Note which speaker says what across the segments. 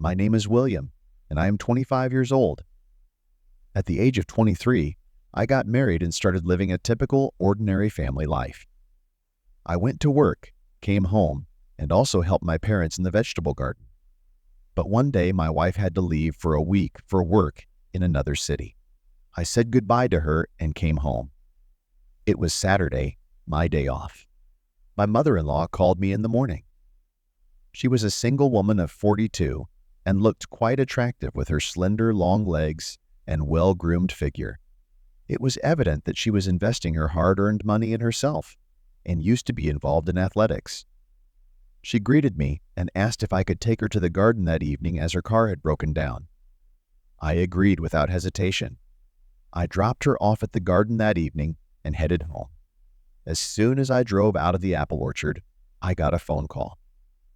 Speaker 1: My name is William, and I am 25 years old. At the age of 23, I got married and started living a typical, ordinary family life. I went to work, came home, and also helped my parents in the vegetable garden. But one day, my wife had to leave for a week for work in another city. I said goodbye to her and came home. It was Saturday, my day off. My mother-in-law called me in the morning. She was a single woman of 42 and looked quite attractive with her slender, long legs and well-groomed figure. It was evident that she was investing her hard-earned money in herself and used to be involved in athletics. She greeted me and asked if I could take her to the garden that evening as her car had broken down. I agreed without hesitation. I dropped her off at the garden that evening and headed home. As soon as I drove out of the apple orchard, I got a phone call.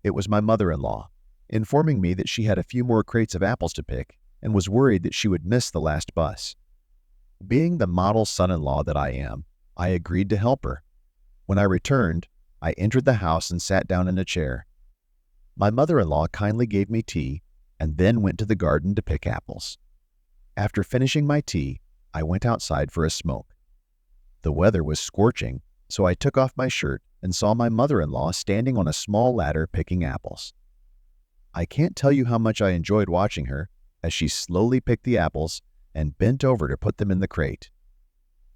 Speaker 1: It was my mother-in-law, informing me that she had a few more crates of apples to pick and was worried that she would miss the last bus. Being the model son-in-law that I am, I agreed to help her. When I returned, I entered the house and sat down in a chair. My mother-in-law kindly gave me tea and then went to the garden to pick apples. After finishing my tea, I went outside for a smoke. The weather was scorching, so I took off my shirt and saw my mother-in-law standing on a small ladder picking apples. I can't tell you how much I enjoyed watching her as she slowly picked the apples and bent over to put them in the crate.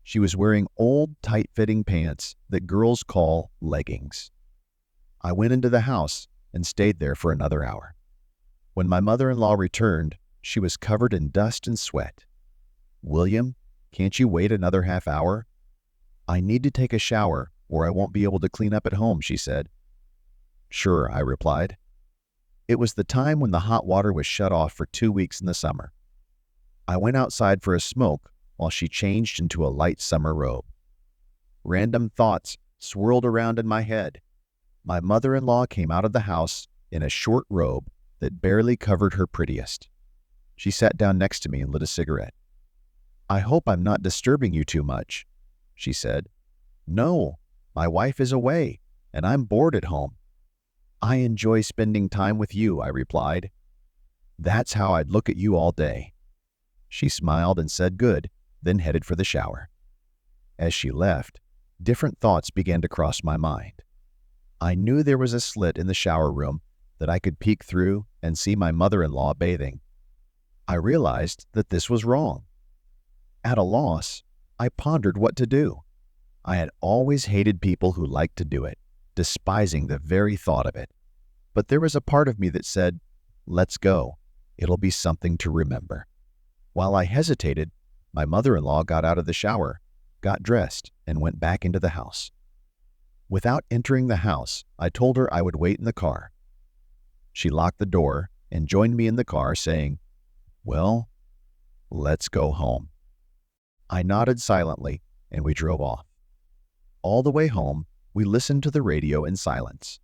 Speaker 1: She was wearing old, tight-fitting pants that girls call leggings. I went into the house and stayed there for another hour. When my mother-in-law returned, she was covered in dust and sweat. "William, can't you wait another half hour?" "I need to take a shower or I won't be able to clean up at home," she said. "Sure," I replied. It was the time when the hot water was shut off for 2 weeks in the summer. I went outside for a smoke while she changed into a light summer robe. Random thoughts swirled around in my head. My mother-in-law came out of the house in a short robe that barely covered her prettiest. She sat down next to me and lit a cigarette. "I hope I'm not disturbing you too much," she said. "No, my wife is away, and I'm bored at home." "I enjoy spending time with you," I replied. "That's how I'd look at you all day." She smiled and said good, then headed for the shower. As she left, different thoughts began to cross my mind. I knew there was a slit in the shower room that I could peek through and see my mother-in-law bathing. I realized that this was wrong. At a loss, I pondered what to do. I had always hated people who liked to do it, despising the very thought of it. But there was a part of me that said, "Let's go. It'll be something to remember." While I hesitated, my mother-in-law got out of the shower, got dressed, and went back into the house. Without entering the house, I told her I would wait in the car. She locked the door and joined me in the car, saying, "Well, let's go home." I nodded silently, and we drove off. All the way home, we listened to the radio in silence.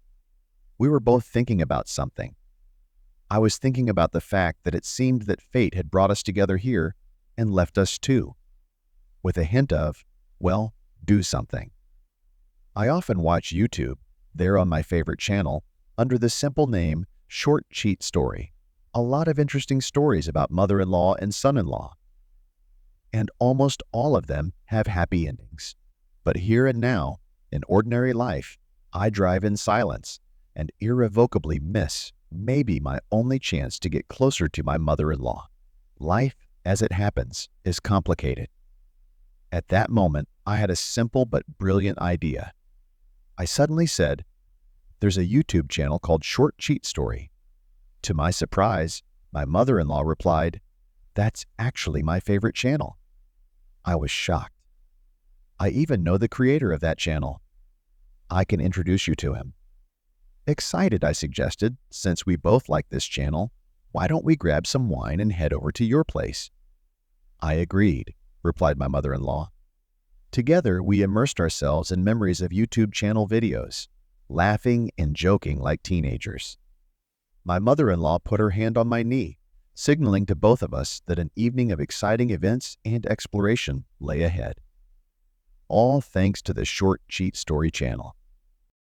Speaker 1: We were both thinking about something. I was thinking about the fact that it seemed that fate had brought us together here and left us too, with a hint of, well, do something. I often watch YouTube, there on my favorite channel, under the simple name Short Cheat Story. A lot of interesting stories about mother-in-law and son-in-law. And almost all of them have happy endings. But here and now, in ordinary life, I drive in silence and irrevocably miss maybe my only chance to get closer to my mother-in-law. Life, as it happens, is complicated. At that moment, I had a simple but brilliant idea. I suddenly said, "There's a YouTube channel called Short Cheat Story." To my surprise, my mother-in-law replied, "That's actually my favorite channel." I was shocked. "I even know the creator of that channel. I can introduce you to him." Excited, I suggested, "Since we both like this channel, why don't we grab some wine and head over to your place?" "I agreed," replied my mother-in-law. Together, we immersed ourselves in memories of YouTube channel videos, laughing and joking like teenagers. My mother-in-law put her hand on my knee, signaling to both of us that an evening of exciting events and exploration lay ahead. All thanks to the Short Cheat Story channel.